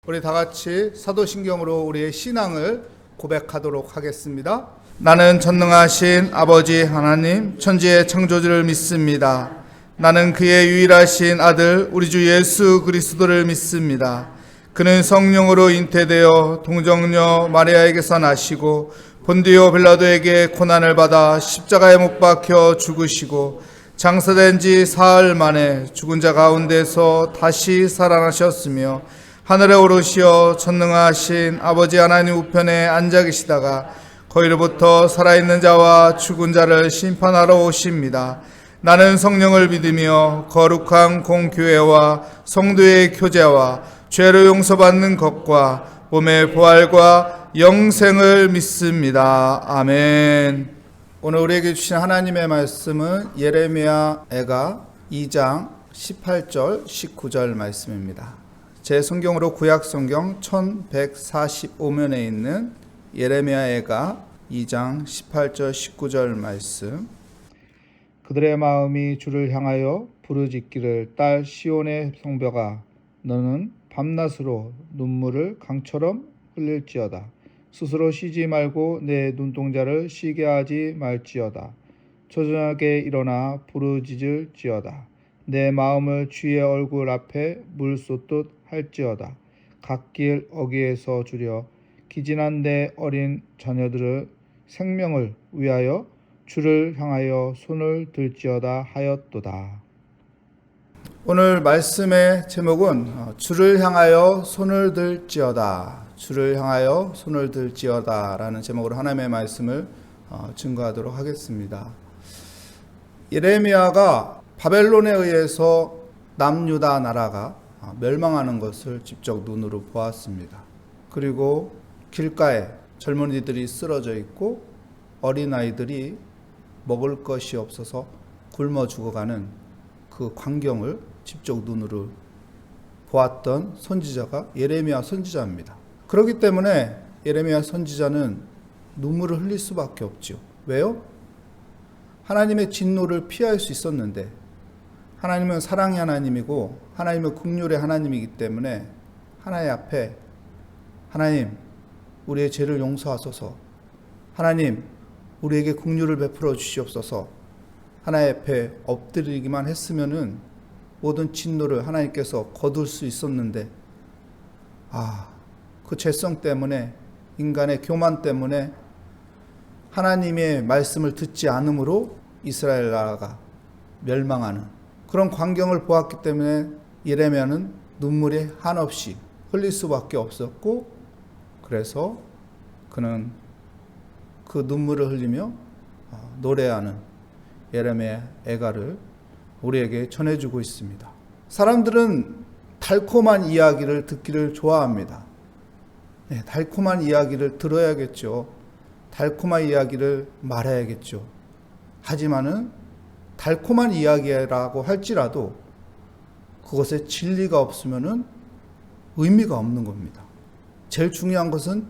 우리 다 같이 사도신경으로 우리의 신앙을 고백하도록 하겠습니다. 나는 전능하신 아버지 하나님 천지의 창조주를 믿습니다. 나는 그의 유일하신 아들 우리 주 예수 그리스도를 믿습니다. 그는 성령으로 잉태되어 동정녀 마리아에게서 나시고 본디오 빌라도에게 고난을 받아 십자가에 못 박혀 죽으시고 장사된 지 사흘 만에 죽은 자 가운데서 다시 살아나셨으며 하늘에 오르시어 전능하신 아버지 하나님 우편에 앉아 계시다가 거기로부터 살아있는 자와 죽은 자를 심판하러 오십니다. 나는 성령을 믿으며 거룩한 공교회와 성도의 교제와 죄를 용서받는 것과 몸의 부활과 영생을 믿습니다. 아멘. 오늘 우리에게 주신 하나님의 말씀은 예레미야 애가 2장 18절 19절 말씀입니다. 제 성경으로 구약 성경 1145면에 있는 예레미야 애가 2장 18절 19절 말씀. 그들의 마음이 주를 향하여 부르짖기를 딸 시온의 성벽아 너는 밤낮으로 눈물을 강처럼 흘릴지어다. 스스로 쉬지 말고 내 눈동자를 쉬게 하지 말지어다. 초저녁에 일어나 부르짖을지어다. 내 마음을 주의 얼굴 앞에 물 쏟듯 할지어다. 갓길 어귀에서 주려 기진한 내 어린 자녀들의 생명을 위하여 주를 향하여 손을 들지어다 하였도다. 오늘 말씀의 제목은 주를 향하여 손을 들지어다. 주를 향하여 손을 들지어다 라는 제목으로 하나님의 말씀을 증거하도록 하겠습니다. 예레미야가 바벨론에 의해서 남유다 나라가 멸망하는 것을 직접 눈으로 보았습니다. 그리고 길가에 젊은이들이 쓰러져 있고 어린아이들이 먹을 것이 없어서 굶어 죽어가는 그 광경을 직접 눈으로 보았던 선지자가 예레미야 선지자입니다. 그렇기 때문에 예레미야 선지자는 눈물을 흘릴 수밖에 없죠. 왜요? 하나님의 진노를 피할 수 있었는데 하나님은 사랑의 하나님이고 하나님은 긍휼의 하나님이기 때문에 하나님 앞에 하나님 우리의 죄를 용서하소서, 하나님 우리에게 긍휼을 베풀어 주시옵소서, 하나님 앞에 엎드리기만 했으면은 모든 진노를 하나님께서 거둘 수 있었는데 그 죄성 때문에 인간의 교만 때문에 하나님의 말씀을 듣지 않으므로 이스라엘 나라가 멸망하는 그런 광경을 보았기 때문에 예레미야는 눈물이 한없이 흘릴 수밖에 없었고 그래서 그는 그 눈물을 흘리며 노래하는 예레미야 애가를 우리에게 전해주고 있습니다. 사람들은 달콤한 이야기를 듣기를 좋아합니다. 달콤한 이야기를 들어야겠죠. 달콤한 이야기를 말해야겠죠. 하지만은 달콤한 이야기라고 할지라도 그것에 진리가 없으면은 의미가 없는 겁니다. 제일 중요한 것은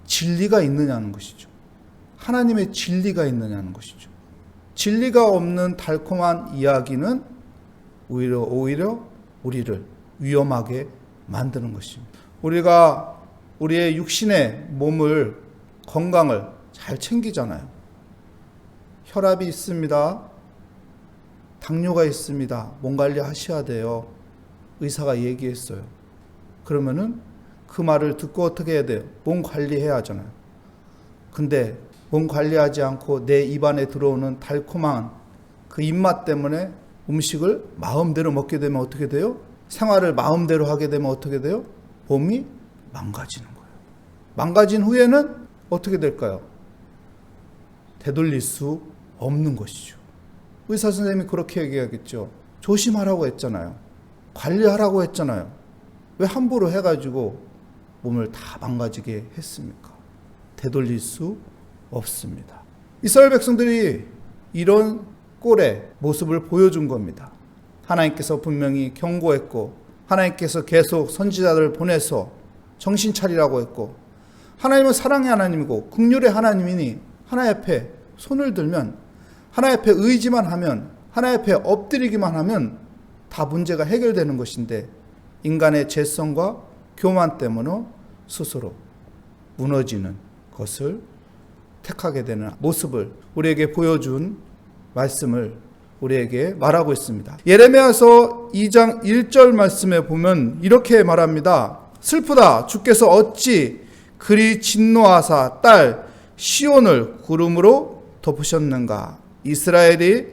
진리가 있느냐는 것이죠. 하나님의 진리가 있느냐는 것이죠. 진리가 없는 달콤한 이야기는 오히려 우리를 위험하게 만드는 것입니다. 우리가 우리의 육신의 몸을 건강을 잘 챙기잖아요. 혈압이 있습니다. 당뇨가 있습니다. 몸 관리 하셔야 돼요. 의사가 얘기했어요. 그러면은 그 말을 듣고 어떻게 해야 돼요? 몸 관리해야 하잖아요. 근데 몸 관리하지 않고 내 입안에 들어오는 달콤한 그 입맛 때문에 음식을 마음대로 먹게 되면 어떻게 돼요? 생활을 마음대로 하게 되면 어떻게 돼요? 몸이 망가지는 거예요. 망가진 후에는 어떻게 될까요? 되돌릴 수 없는 것이죠. 의사 선생님이 그렇게 얘기하겠죠. 조심하라고 했잖아요. 관리하라고 했잖아요. 왜 함부로 해가지고 몸을 다 망가지게 했습니까? 되돌릴 수 없습니다. 이스라엘 백성들이 이런 꼴의 모습을 보여준 겁니다. 하나님께서 분명히 경고했고 하나님께서 계속 선지자들을 보내서 정신 차리라고 했고 하나님은 사랑의 하나님이고 긍휼의 하나님이니 하나님 앞에 손을 들면 하나님 앞에 의지만 하면 하나님 앞에 엎드리기만 하면 다 문제가 해결되는 것인데 인간의 죄성과 교만 때문에 스스로 무너지는 것을 택하게 되는 모습을 우리에게 보여준 말씀을 우리에게 말하고 있습니다. 예레미야서 2장 1절 말씀에 보면 이렇게 말합니다. 슬프다. 주께서 어찌 그리 진노하사 딸 시온을 구름으로 덮으셨는가. 이스라엘이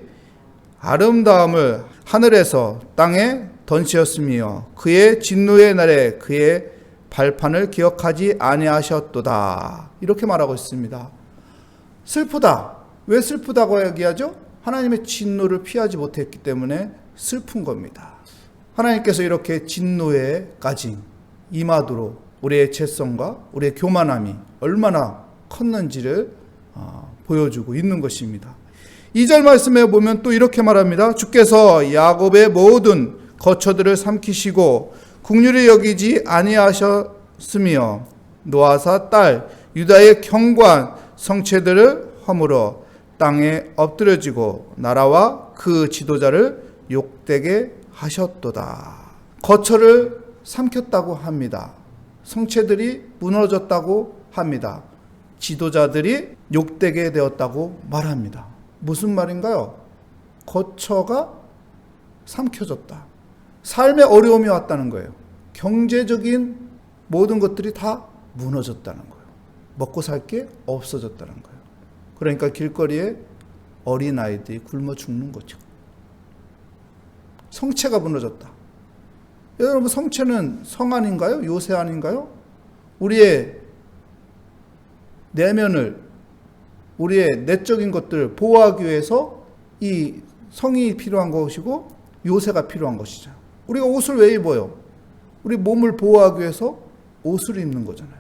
아름다움을 하늘에서 땅에 던지셨으며 그의 진노의 날에 그의 발판을 기억하지 아니하셨도다. 이렇게 말하고 있습니다. 슬프다. 왜 슬프다고 얘기하죠? 하나님의 진노를 피하지 못했기 때문에 슬픈 겁니다. 하나님께서 이렇게 진노에까지 임하도록 우리의 죄성과 우리의 교만함이 얼마나 컸는지를 보여주고 있는 것입니다. 2절 말씀에 보면 또 이렇게 말합니다. 주께서 야곱의 모든 거처들을 삼키시고 긍휼히 여기지 아니하셨으며 노아사 딸 유다의 견고한 성체들을 허물어 땅에 엎드려지고 나라와 그 지도자를 욕되게 하셨도다. 거처를 삼켰다고 합니다. 성체들이 무너졌다고 합니다. 지도자들이 욕되게 되었다고 말합니다. 무슨 말인가요? 거처가 삼켜졌다. 삶에 어려움이 왔다는 거예요. 경제적인 모든 것들이 다 무너졌다는 거예요. 먹고 살 게 없어졌다는 거예요. 그러니까 길거리에 어린아이들이 굶어 죽는 거죠. 성체가 무너졌다. 여러분, 성체는 성 아닌가요? 요새 아닌가요? 우리의 내면을, 우리의 내적인 것들을 보호하기 위해서 이 성이 필요한 것이고 요새가 필요한 것이죠. 우리가 옷을 왜 입어요? 우리 몸을 보호하기 위해서 옷을 입는 거잖아요.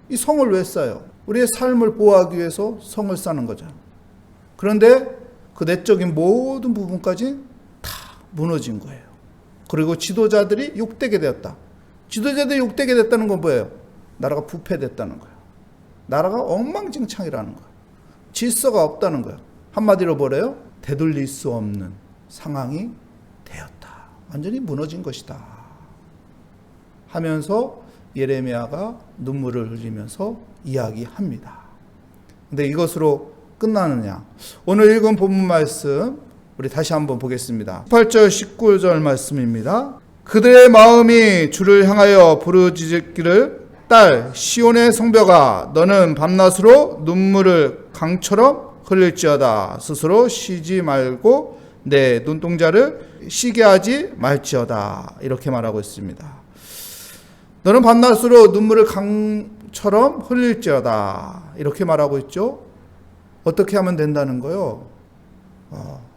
이 성을 왜 싸요? 우리의 삶을 보호하기 위해서 성을 싸는 거죠. 그런데 그 내적인 모든 부분까지 다 무너진 거예요. 그리고 지도자들이 욕되게 되었다. 지도자들이 욕되게 됐다는 건 뭐예요? 나라가 부패됐다는 거예요. 나라가 엉망진창이라는 거예요. 질서가 없다는 거예요. 한마디로 뭐래요? 되돌릴 수 없는 상황이 되었다. 완전히 무너진 것이다. 하면서 예레미야가 눈물을 흘리면서 이야기합니다. 근데 이것으로 끝나느냐? 오늘 읽은 본문 말씀 우리 다시 한번 보겠습니다. 18절 19절 말씀입니다. 그들의 마음이 주를 향하여 부르짖기를 딸 시온의 성벽아 너는 밤낮으로 눈물을 강처럼 흘릴지어다. 스스로 쉬지 말고 내 눈동자를 쉬게 하지 말지어다. 이렇게 말하고 있습니다. 너는 밤낮으로 눈물을 강처럼 흘릴지어다. 이렇게 말하고 있죠. 어떻게 하면 된다는 거요?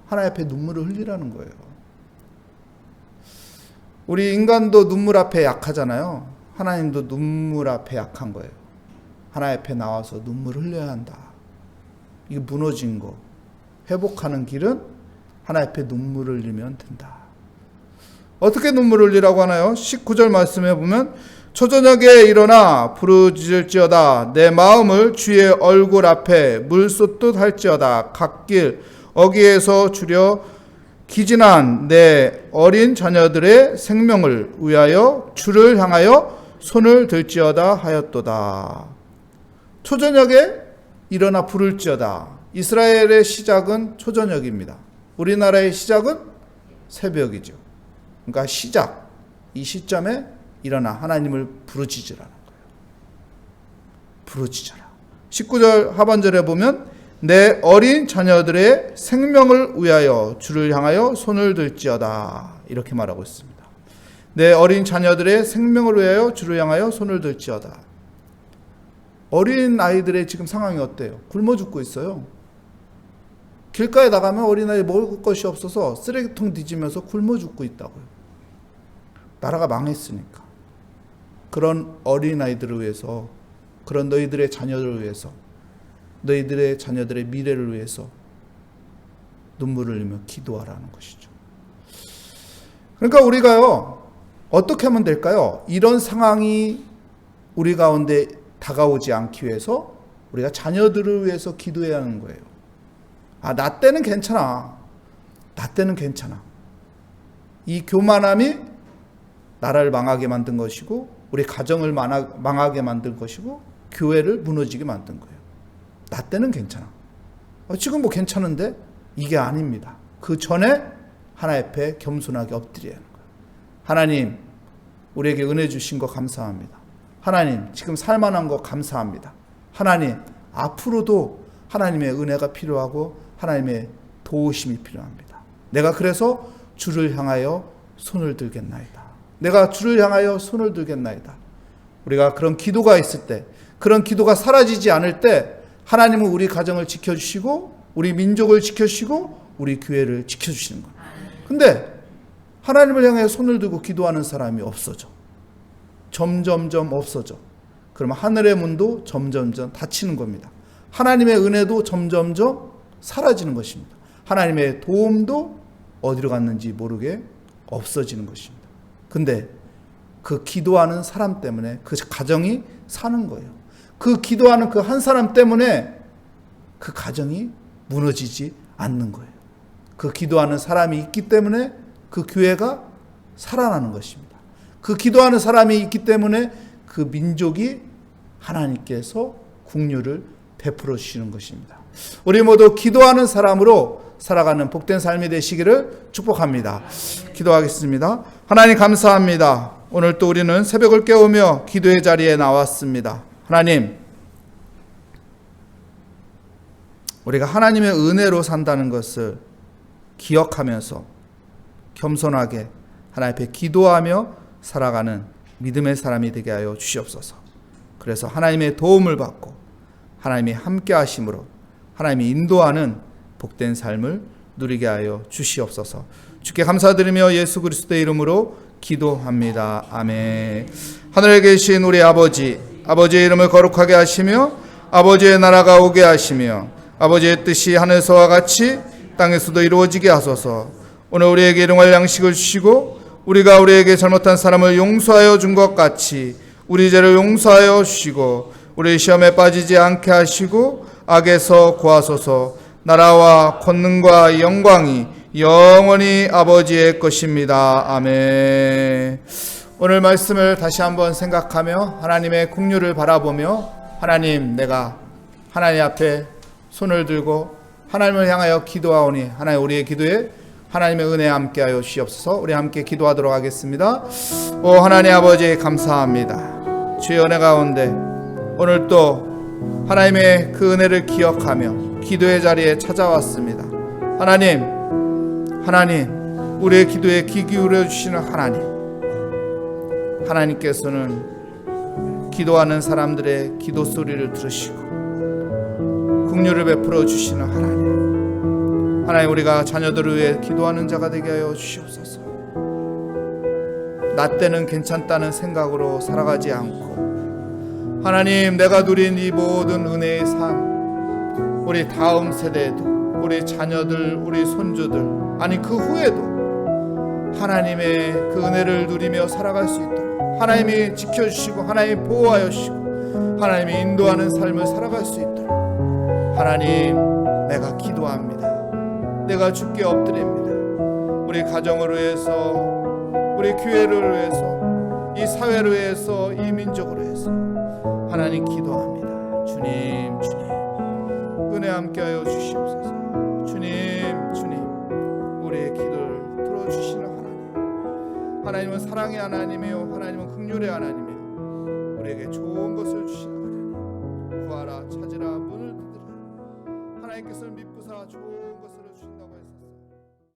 하나님 앞에 눈물을 흘리라는 거예요. 우리 인간도 눈물 앞에 약하잖아요. 하나님도 눈물 앞에 약한 거예요. 하나님 앞에 나와서 눈물을 흘려야 한다. 이게 무너진 거 회복하는 길은 하나님 앞에 눈물을 흘리면 된다. 어떻게 눈물을 흘리라고 하나요? 19절 말씀에 보면 초저녁에 일어나 부르짖을지어다. 내 마음을 주의 얼굴 앞에 물쏟듯 할지어다. 갓길 어귀에서 주려 기진한 내 어린 자녀들의 생명을 위하여 주를 향하여 손을 들지어다 하였도다. 초저녁에 일어나 부를지어다. 이스라엘의 시작은 초저녁입니다. 우리나라의 시작은 새벽이죠. 그러니까 시작, 이 시점에 일어나 하나님을 부르짖으라는 거예요. 부르짖어라. 19절 하반절에 보면 내 어린 자녀들의 생명을 위하여 주를 향하여 손을 들지어다. 이렇게 말하고 있습니다. 내 어린 자녀들의 생명을 위하여 주를 향하여 손을 들지어다. 어린 아이들의 지금 상황이 어때요? 굶어 죽고 있어요. 길가에 나가면 어린아이 먹을 것이 없어서 쓰레기통 뒤지면서 굶어 죽고 있다고요. 나라가 망했으니까. 그런 어린아이들을 위해서, 그런 너희들의 자녀들을 위해서, 너희들의 자녀들의 미래를 위해서 눈물을 흘리며 기도하라는 것이죠. 그러니까 우리가요, 어떻게 하면 될까요? 이런 상황이 우리 가운데 다가오지 않기 위해서 우리가 자녀들을 위해서 기도해야 하는 거예요. 나 때는 괜찮아. 나 때는 괜찮아. 이 교만함이 나라를 망하게 만든 것이고 우리 가정을 망하게 만든 것이고 교회를 무너지게 만든 거예요. 나 때는 괜찮아. 지금 뭐 괜찮은데? 이게 아닙니다. 그 전에 하나님 앞에 겸손하게 엎드려야 하는 거예요. 하나님, 우리에게 은혜 주신 거 감사합니다. 하나님, 지금 살만한 거 감사합니다. 하나님, 앞으로도 하나님의 은혜가 필요하고 하나님의 도우심이 필요합니다. 내가 그래서 주를 향하여 손을 들겠나이다. 내가 주를 향하여 손을 들겠나이다. 우리가 그런 기도가 있을 때, 그런 기도가 사라지지 않을 때 하나님은 우리 가정을 지켜주시고 우리 민족을 지켜주시고 우리 교회를 지켜주시는 거예요. 근데 하나님을 향해 손을 들고 기도하는 사람이 없어져. 점점점 없어져. 그러면 하늘의 문도 점점점 닫히는 겁니다. 하나님의 은혜도 점점점 사라지는 것입니다. 하나님의 도움도 어디로 갔는지 모르게 없어지는 것입니다. 근데 그 기도하는 사람 때문에 그 가정이 사는 거예요. 그 기도하는 그 한 사람 때문에 그 가정이 무너지지 않는 거예요. 그 기도하는 사람이 있기 때문에 그 교회가 살아나는 것입니다. 그 기도하는 사람이 있기 때문에 그 민족이 하나님께서 긍휼을 베풀어 주시는 것입니다. 우리 모두 기도하는 사람으로 살아가는 복된 삶이 되시기를 축복합니다. 기도하겠습니다. 하나님 감사합니다. 오늘 또 우리는 새벽을 깨우며 기도의 자리에 나왔습니다. 하나님, 우리가 하나님의 은혜로 산다는 것을 기억하면서 겸손하게 하나님 앞에 기도하며 살아가는 믿음의 사람이 되게 하여 주시옵소서. 그래서 하나님의 도움을 받고 하나님이 함께 하심으로 하나님이 인도하는 복된 삶을 누리게 하여 주시옵소서. 주께 감사드리며 예수 그리스도의 이름으로 기도합니다. 아멘. 하늘에 계신 우리 아버지, 아버지의 이름을 거룩하게 하시며 아버지의 나라가 오게 하시며 아버지의 뜻이 하늘에서와 같이 땅에서도 이루어지게 하소서. 오늘 우리에게 일용할 양식을 주시고 우리가 우리에게 잘못한 사람을 용서하여 준 것 같이 우리 죄를 용서하여 주시고 우리 시험에 빠지지 않게 하시고 악에서 구하소서. 나라와 권능과 영광이 영원히 아버지의 것입니다. 아멘. 오늘 말씀을 다시 한번 생각하며 하나님의 긍휼을 바라보며 하나님, 내가 하나님 앞에 손을 들고 하나님을 향하여 기도하오니 하나님 우리의 기도에 하나님의 은혜 함께하여 주시옵소서. 우리 함께 기도하도록 하겠습니다. 오 하나님 아버지 감사합니다. 주의 은혜 가운데 오늘 또 하나님의 그 은혜를 기억하며 기도의 자리에 찾아왔습니다. 하나님 우리의 기도에 귀 기울여 주시는 하나님께서는 기도하는 사람들의 기도 소리를 들으시고 긍휼을 베풀어 주시는 하나님, 우리가 자녀들을 위해 기도하는 자가 되게 하여 주시옵소서. 나 때는 괜찮다는 생각으로 살아가지 않고 하나님, 내가 누린 이 모든 은혜의 삶 우리 다음 세대에도 우리 자녀들, 우리 손주들, 아니 그 후에도 하나님의 그 은혜를 누리며 살아갈 수 있도록 하나님이 지켜주시고 하나님이 보호하여 주시고 하나님이 인도하는 삶을 살아갈 수 있도록 하나님, 내가 기도합니다. 내가 주께 엎드립니다. 우리 가정을 위해서, 우리 교회를 위해서, 이 사회를 위해서, 이 민족을 위해서 하나님 기도합니다. 주님 은혜 함께하여 주시옵소서. 주님 우리의 기도를 들어주시는 하나님은 사랑의 하나님이요 하나님은 긍휼의 하나님이요 우리에게 좋은 것을 주시는 하나님, 구하라 찾으라 문을 두드리라. 하나님께서는 미쁘사 좋은 것을 주시는